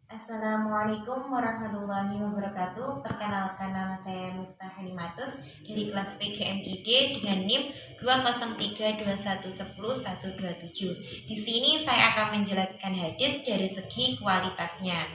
Assalamualaikum warahmatullahi wabarakatuh. Perkenalkan, nama saya Miftah Hanimatus dari kelas PGMID dengan NIM 20321111127. Di sini saya akan menjelaskan hadis dari segi kualitasnya.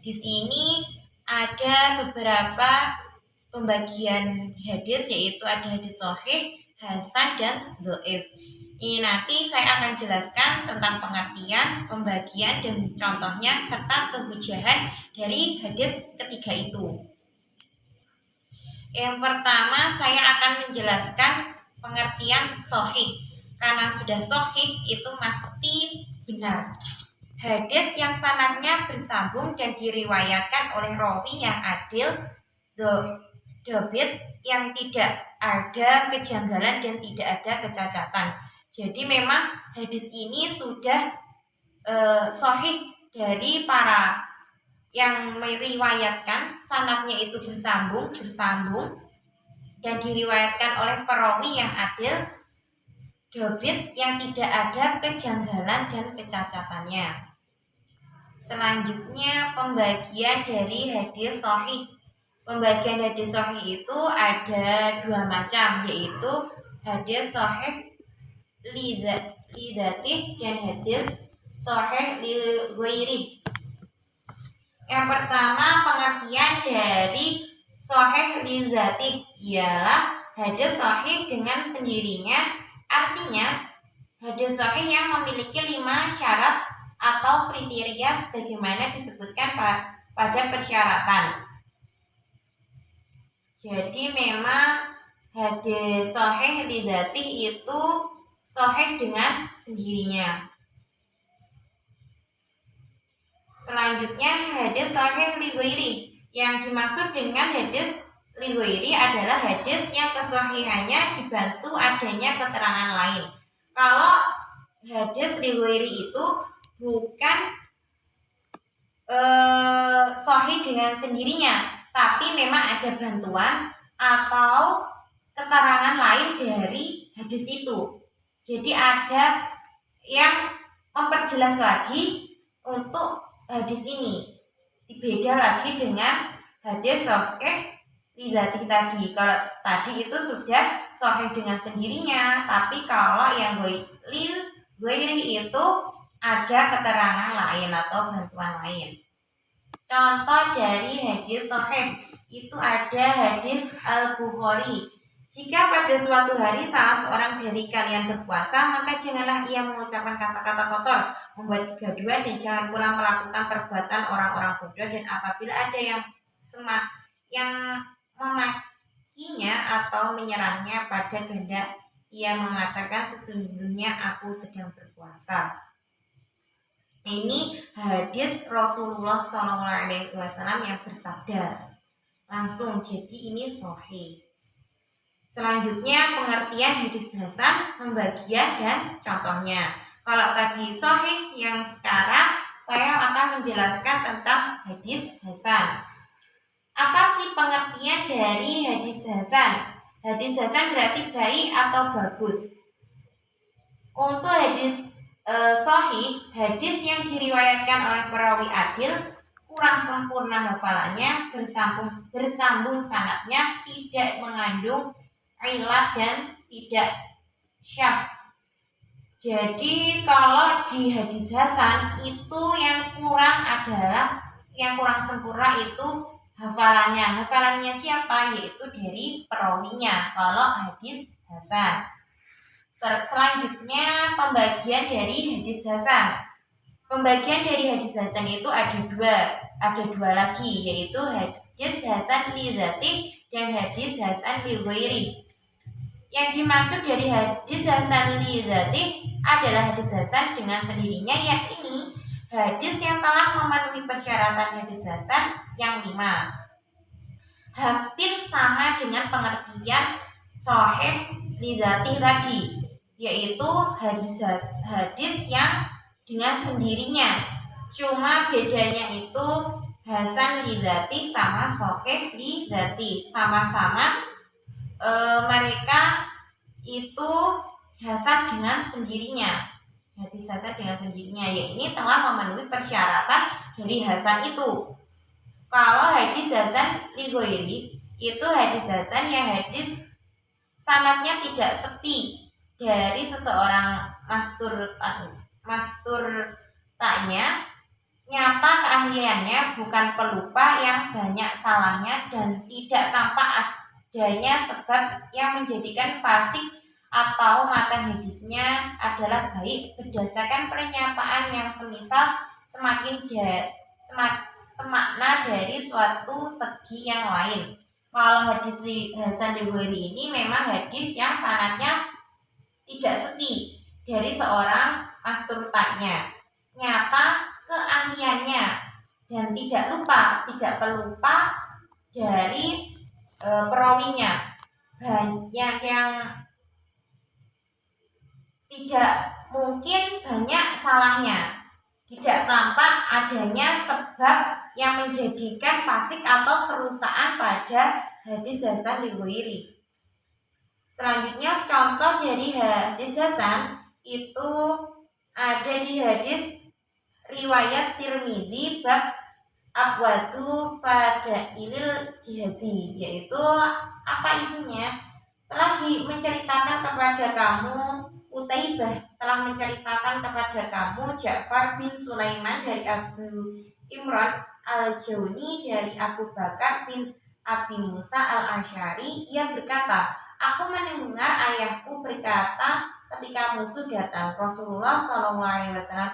Di sini ada beberapa pembagian hadis, yaitu ada hadis sahih, hasan, dan dhaif. Ini nanti saya akan jelaskan tentang pengertian, pembagian, dan contohnya serta kehujahan dari hadis ketiga itu. Yang pertama saya akan menjelaskan pengertian sahih. Karena sudah sahih itu pasti benar. Hadis yang sanadnya bersambung dan diriwayatkan oleh rawi yang adil, dobit, yang tidak ada kejanggalan dan tidak ada kecacatan. Jadi memang hadis ini sudah sahih dari para yang meriwayatkan, sanadnya itu bersambung dan diriwayatkan oleh perawi yang adil, dobit, yang tidak ada kejanggalan dan kecacatannya. Selanjutnya pembagian dari hadis sahih. Pembagian hadis sahih itu ada dua macam, yaitu hadis sahih lidatih dan hadis sahih lighairih. Yang pertama, pengertian dari sahih lidatih ialah hadis sahih dengan sendirinya. Artinya hadis sahih yang memiliki 5 syarat atau kriteria sebagaimana disebutkan pada persyaratan. Jadi memang hadis sahih lidatih itu sahih dengan sendirinya. Selanjutnya hadis sahih lighairi. Yang dimaksud dengan hadis lighairi adalah hadis yang kesahihannya dibantu adanya keterangan lain. Kalau hadis lighairi itu bukan sahih dengan sendirinya, tapi memang ada bantuan atau keterangan lain dari hadis itu. Jadi ada yang memperjelas lagi untuk hadis ini. Beda lagi dengan hadis sahih lidatih tadi. Kalau tadi itu sudah sahih dengan sendirinya, tapi kalau yang ghairi itu ada keterangan lain atau bantuan lain. Contoh dari hadis sahih itu ada hadis Al-Bukhari. Jika pada suatu hari salah seorang dari kalian berpuasa, maka janganlah ia mengucapkan kata-kata kotor, membuat kegaduhan, dan jangan pula melakukan perbuatan orang-orang bodoh. Dan apabila ada yang memakinya atau menyerangnya pada kehendak, ia mengatakan, sesungguhnya aku sedang berpuasa. Ini hadis Rasulullah SAW yang bersabda langsung, jadi ini sahih. Selanjutnya pengertian hadis hasan, pembagian dan contohnya. Kalau tadi sahih, yang sekarang saya akan menjelaskan tentang hadis hasan. Apa sih pengertian dari hadis hasan? Hadis hasan berarti baik atau bagus. Untuk hadis sahih, hadis yang diriwayatkan oleh perawi adil, kurang sempurna hafalannya, bersambung sanadnya, tidak mengandung ilat dan tidak syadz. Jadi kalau di hadis hasan itu yang kurang sempurna itu hafalannya. Hafalannya siapa? Yaitu dari perawinya kalau hadis hasan. Selanjutnya pembagian dari hadis hasan. Pembagian dari hadis hasan itu ada dua lagi, yaitu hadis hasan lidatih dan hadis hasan lighairi. Yang dimaksud dari hadis hasan lidatih adalah hadis hasan dengan sendirinya, yakni hadis yang telah memenuhi persyaratan hadis hasan yang 5. Hampir sama dengan pengertian sahih lidatih tadi, yaitu hadis yang dengan sendirinya. Cuma bedanya itu hasan lidatih sama sahih lidatih, sama-sama mereka itu hasan dengan sendirinya. Hadis hasan dengan sendirinya, yakni telah memenuhi persyaratan dari Hasan itu. Kalau hadis Hasan li ghairi itu hadis Hasan yang hadis sanadnya tidak sepi dari seseorang masturtanya, nyata keahliannya, bukan pelupa yang banyak salahnya, dan tidak tampak adanya sebab yang menjadikan fasik atau matan hadisnya adalah baik berdasarkan pernyataan yang semisal semakna dari suatu segi yang lain. Kalau hadis Hasan Riwayat ini memang hadis yang sanadnya tidak sepi dari seorang masturtanya, nyata keahliannya, dan tidak pelupa dari perawinya. Banyak yang tidak mungkin banyak salahnya, tidak tampak adanya sebab yang menjadikan fasik atau kerusakan pada hadis Hasan Riwayat. Selanjutnya contoh dari hadis Hasan itu ada di hadis riwayat Tirmidzi bab abwatu fadailil jihadi, yaitu apa isinya? Telah menceritakan kepada kamu, Utaibah telah menceritakan kepada kamu Ja'far bin Sulaiman dari Abu Imran al-Jawni dari Abu Bakar bin Abi Musa al-Asy'ari. Ia berkata, aku mendengar ayahku berkata ketika musuh datang, Rasulullah SAW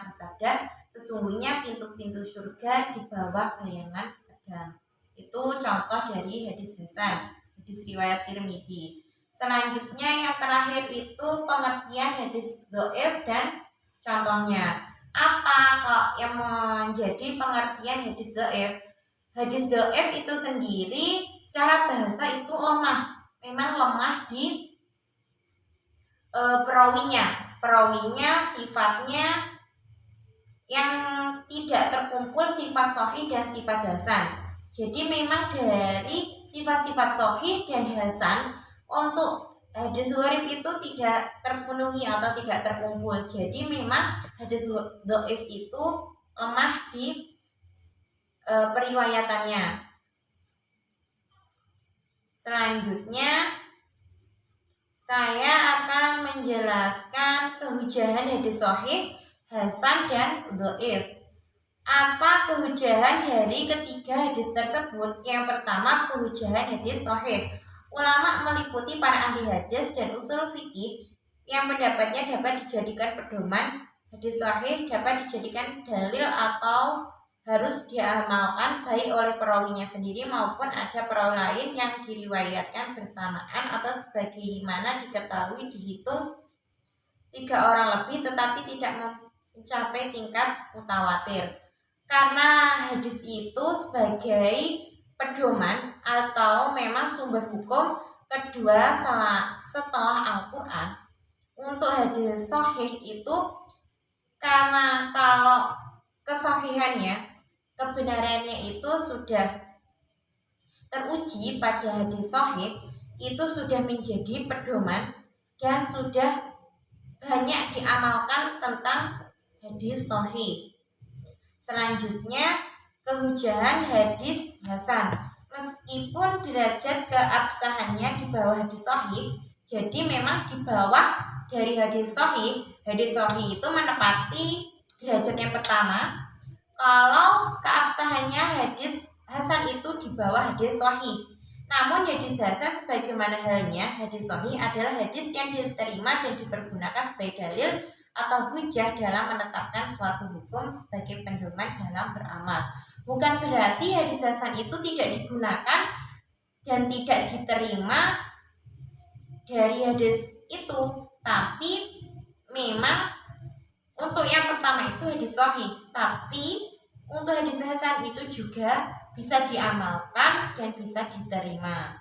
bersabda, sesungguhnya pintu-pintu surga di bawah bayangan pedang. Itu contoh dari hadis Hasan, hadis riwayat Tirmidzi. Selanjutnya yang terakhir itu pengertian hadis dhaif dan contohnya. Apa kok yang menjadi pengertian hadis dhaif? Hadis dhaif itu sendiri secara bahasa itu lemah. Memang lemah di perawinya sifatnya yang tidak terkumpul sifat sahih dan sifat hasan. Jadi memang dari sifat-sifat sahih dan hasan untuk hadis gharib itu tidak terpenuhi atau tidak terkumpul. Jadi memang hadis dhaif itu lemah di periwayatannya. Selanjutnya saya akan menjelaskan kehujahan hadis sahih, hasan, dan dhaif. Apa kehujahan dari ketiga hadis tersebut? Yang pertama, kehujahan hadis sahih. Ulama meliputi para ahli hadis dan usul fikih yang pendapatnya dapat dijadikan pedoman. Hadis sahih dapat dijadikan dalil atau harus diamalkan baik oleh perawinya sendiri maupun ada perawi lain yang diriwayatkan bersamaan atau sebagaimana diketahui dihitung 3 orang lebih tetapi tidak mencapai tingkat mutawatir. Karena hadis itu sebagai pedoman atau memang sumber hukum kedua setelah Al-Quran. Untuk hadis sahih itu karena kalau kesahihannya, kebenarannya itu sudah teruji pada hadis sahih, itu sudah menjadi pedoman dan sudah banyak diamalkan tentang hadis sahih. Selanjutnya kehujahan hadis hasan. Meskipun derajat keabsahannya di bawah hadis sahih, jadi memang di bawah dari hadis sahih. Hadis sahih itu menepati derajat yang pertama. Kalau keabsahannya hadis hasan itu di bawah hadis sahih. Namun hadis hasan sebagaimana halnya hadis sahih adalah hadis yang diterima dan dipergunakan sebagai dalil atau hujah dalam menetapkan suatu hukum sebagai pedoman dalam beramal. Bukan berarti hadis hasan itu tidak digunakan dan tidak diterima dari hadis itu, tapi memang untuk yang pertama itu hadis sahih, tapi untuk hadis hasan itu juga bisa diamalkan dan bisa diterima.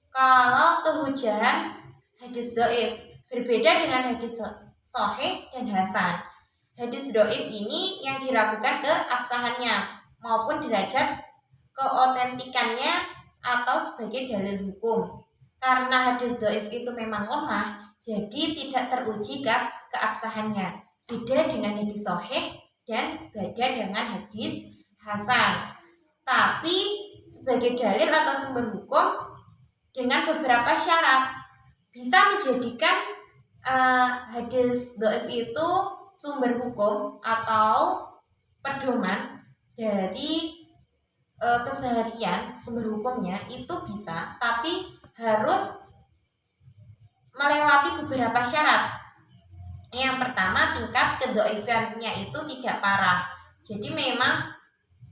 Kalau kehujahan hadis dhaif berbeda dengan hadis sahih dan hasan. Hadis dhaif ini yang diragukan keabsahannya maupun derajat keotentikannya atau sebagai dalil hukum. Karena hadis dhaif itu memang lemah, jadi tidak teruji keabsahannya. Beda dengan hadis sahih dan beda dengan hadis hasan. Tapi sebagai dalil atau sumber hukum dengan beberapa syarat bisa menjadikan hadis dhaif itu sumber hukum atau pedoman dari keseharian. Sumber hukumnya itu bisa, tapi harus melewati beberapa syarat. Yang pertama, tingkat kedhaifannya itu tidak parah. Jadi memang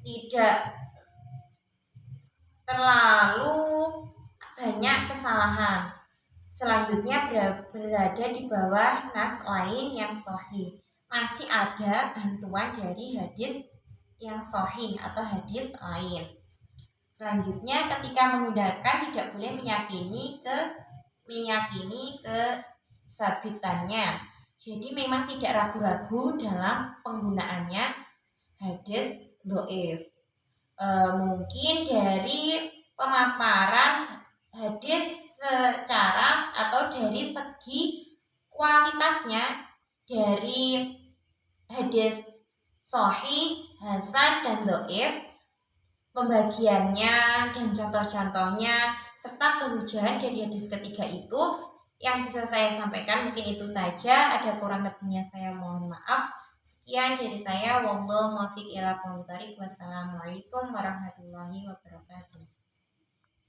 tidak terlalu banyak kesalahan. Selanjutnya berada di bawah nas lain yang sahih. Masih ada bantuan dari hadis yang sahih atau hadis lain. Selanjutnya, ketika menggunakan tidak boleh meyakini kesabitannya. Jadi memang tidak ragu-ragu dalam penggunaannya hadis dhaif. Mungkin dari pemaparan hadis secara atau dari segi kualitasnya, dari hadis sahih, hasan, dan dhaif, pembagiannya dan contoh-contohnya serta kehujahan dari hadis ketiga itu yang bisa saya sampaikan mungkin itu saja. Ada kurang lebihnya saya mohon maaf. Sekian dari saya. Wallahu muwaffiq ila aqwamit thoriq. Wassalamualaikum warahmatullahi wabarakatuh.